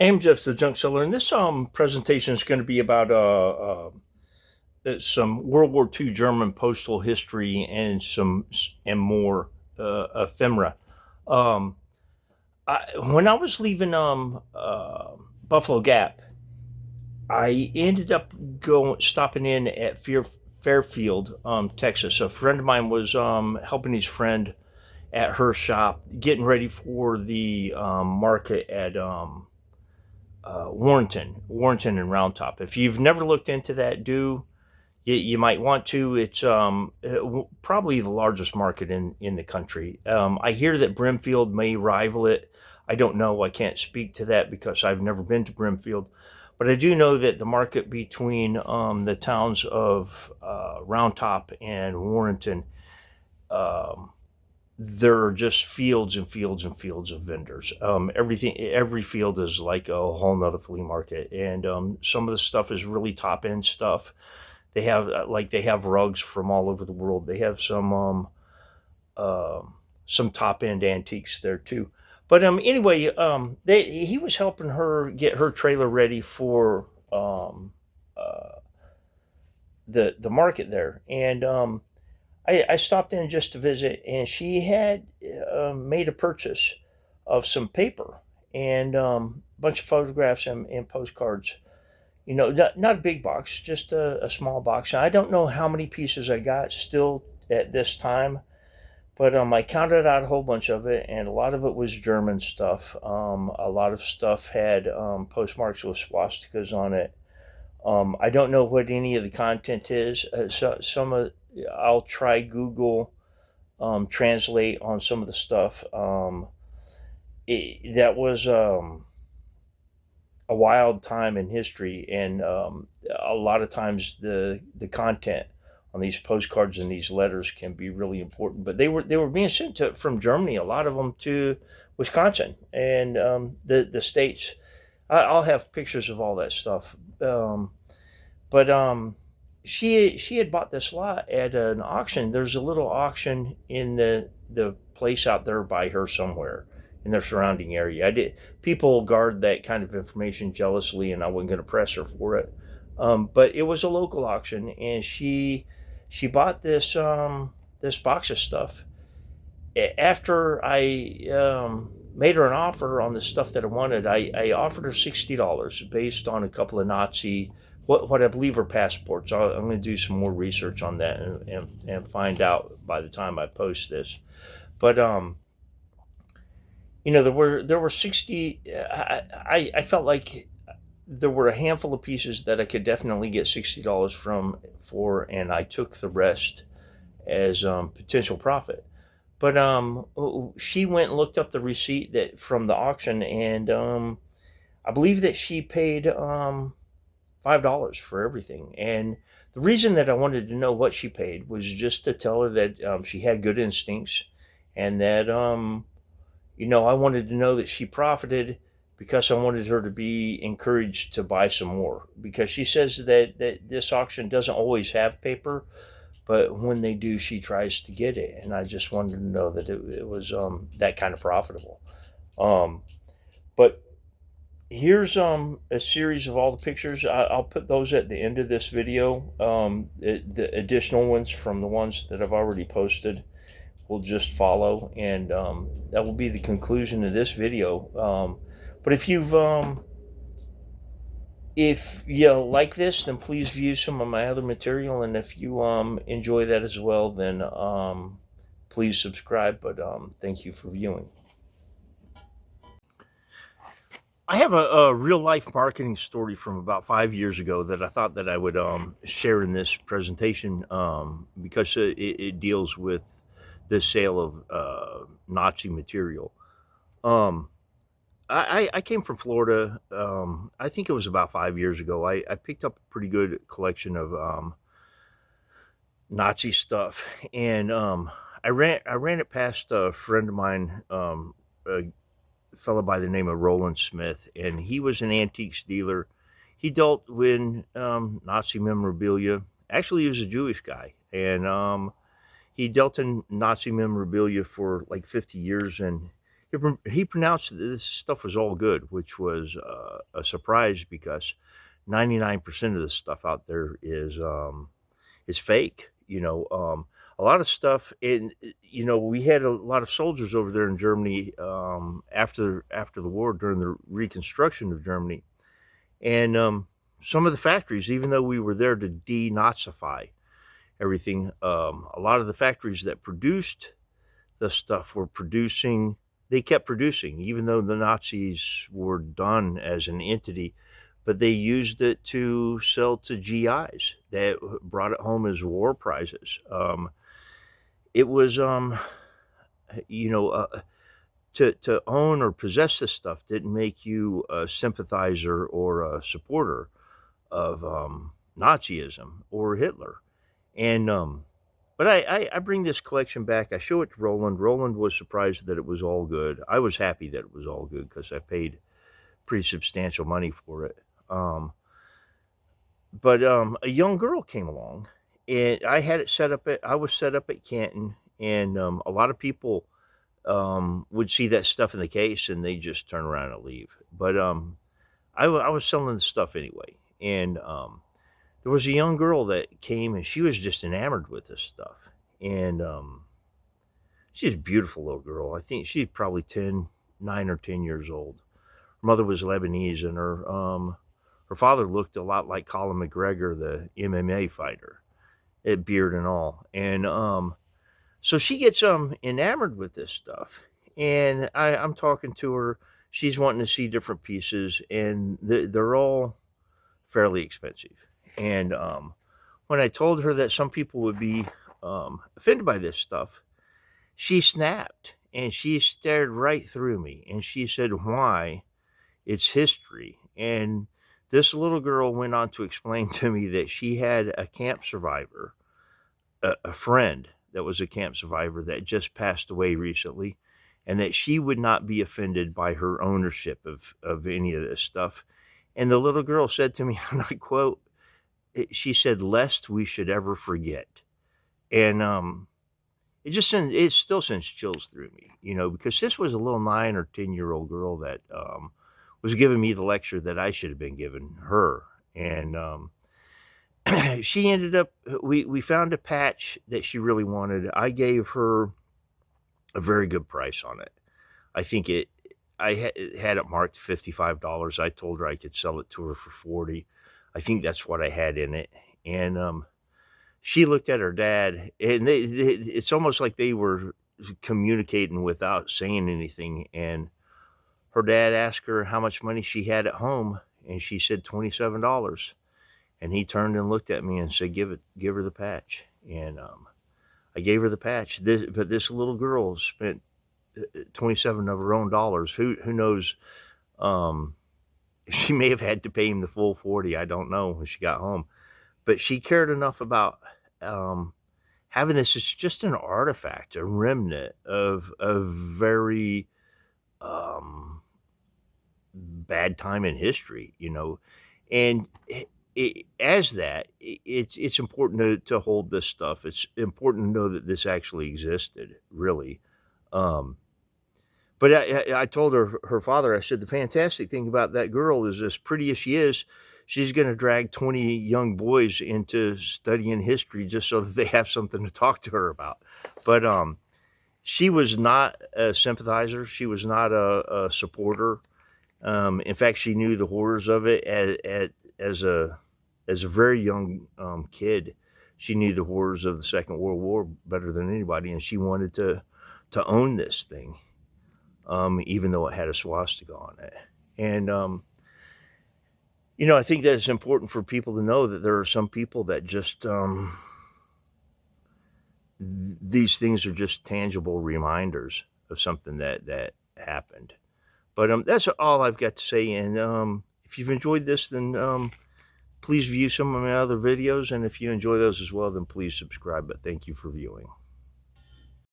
I'm Jeff the Junk Seller, and this presentation is going to be about some World War II German postal history and more ephemera. Um, when I was leaving Buffalo Gap, I ended up stopping in at Fairfield, Texas. A friend of mine was helping his friend at her shop, getting ready for the market at Warrenton and Round Top. If you've never looked into that, you might want to. It's probably the largest market in the country. I hear that Brimfield may rival it. I don't know. I can't speak to that because I've never been to Brimfield, but I do know that the market between the towns of Round Top and Warrenton, um, there are just fields and fields and fields of vendors. Every field is like a whole nother flea market, and some of the stuff is really top end stuff. They have rugs from all over the world. They have some top end antiques there too. But anyway, he was helping her get her trailer ready for uh, the market there, and I stopped in just to visit, and she had made a purchase of some paper and a bunch of photographs and postcards. You know, not a big box, just a small box. I don't know how many pieces I got still at this time, but I counted out a whole bunch of it, and a lot of it was German stuff. A lot of stuff had postmarks with swastikas on it. I don't know what any of the content is. I'll try Google translate on some of the stuff. That was a wild time in history, and a lot of times the content on these postcards and these letters can be really important. But they were being sent from Germany, a lot of them to Wisconsin and the states. I'll have pictures of all that stuff. But she had bought this lot at an auction. There's a little auction in the place out there by her somewhere in their surrounding area. I did People guard that kind of information jealously, and I wasn't going to press her for it. But it was a local auction, and she bought this box of stuff. After I made her an offer on the stuff that I wanted, I offered her $60 based on a couple of Nazi what I believe are passports. I'm going to do some more research on that and find out by the time I post this. But there were 60. I felt like there were a handful of pieces that I could definitely get $60 for, and I took the rest as potential profit. But she went and looked up the receipt that from the auction, and I believe that she paid $5 for everything. And the reason that I wanted to know what she paid was just to tell her that she had good instincts, and that I wanted to know that she profited, because I wanted her to be encouraged to buy some more. Because she says that this auction doesn't always have paper, but when they do, she tries to get it. And I just wanted to know that it was that kind of profitable. But here's a series of all the pictures. I'll put those at the end of this video. The additional ones from the ones that I've already posted will just follow, and that will be the conclusion of this video. But if you like this, then please view some of my other material, and if you enjoy that as well, then please subscribe. But thank you for viewing. I have a real life marketing story from about 5 years ago that I thought that I would share in this presentation, because it deals with the sale of Nazi material. Um, I came from Florida. I think it was about 5 years ago. I picked up a pretty good collection of Nazi stuff, and I ran it past a friend of mine, a fellow by the name of Roland Smith, and he was an antiques dealer. He dealt with Nazi memorabilia. Actually, he was a Jewish guy, and he dealt in Nazi memorabilia for like 50 years, and He pronounced that this stuff was all good, which was a surprise because 99% of the stuff out there is fake. A lot of stuff in we had a lot of soldiers over there in Germany after the war during the reconstruction of Germany, and some of the factories, even though we were there to denazify everything, a lot of the factories that produced the stuff were producing. They kept producing, even though the Nazis were done as an entity, but they used it to sell to GIs that brought it home as war prizes. It was, you know, uh, to own or possess this stuff didn't make you a sympathizer or a supporter of Nazism or Hitler. And but I bring this collection back. I show it to Roland. Roland was surprised that it was all good. I was happy that it was all good because I paid pretty substantial money for it. Um, but a young girl came along, and I had it set up at. I was set up at Canton, and a lot of people would see that stuff in the case, and they just turn around and leave. But I was selling the stuff anyway, and there was a young girl that came, and she was just enamored with this stuff, and she's a beautiful little girl. I think she's probably 9 or 10 years old. Her mother was Lebanese, and her father looked a lot like Colin McGregor, the MMA fighter, beard and all. And so she gets enamored with this stuff, and I'm talking to her. She's wanting to see different pieces, and they're all fairly expensive. And when I told her that some people would be offended by this stuff, she snapped and she stared right through me, and she said, "Why? It's history." And this little girl went on to explain to me that she had a camp survivor, a friend that was a camp survivor that just passed away recently, and that she would not be offended by her ownership of any of this stuff. And the little girl said to me, and I quote, she said, "Lest we should ever forget." And it still sends chills through me, because this was a little 9 or 10-year-old girl that was giving me the lecture that I should have been giving her. And she ended up, we found a patch that she really wanted. I gave her a very good price on it. I think had it marked $55. I told her I could sell it to her for 40. I think that's what I had in it. And she looked at her dad, and it's almost like they were communicating without saying anything. And her dad asked her how much money she had at home, and she said $27. And he turned and looked at me and said, give her the patch." And I gave her the patch. But this little girl spent 27 of her own dollars. Who knows? She may have had to pay him the full 40. I don't know when she got home, but she cared enough about having this. It's just an artifact, a remnant of a very bad time in history, and it's important to hold this stuff. It's important to know that this actually existed, really. Um, but I told her father, I said, the fantastic thing about that girl is, as pretty as she is, she's going to drag 20 young boys into studying history just so that they have something to talk to her about. But she was not a sympathizer. She was not a supporter. In fact, she knew the horrors of it as a very young kid. She knew the horrors of the Second World War better than anybody, and she wanted to own this thing, even though it had a swastika on it. And I think that it's important for people to know that there are some people that just these things are just tangible reminders of something that happened. But that's all I've got to say. And if you've enjoyed this, then please view some of my other videos. And if you enjoy those as well, then please subscribe. But thank you for viewing.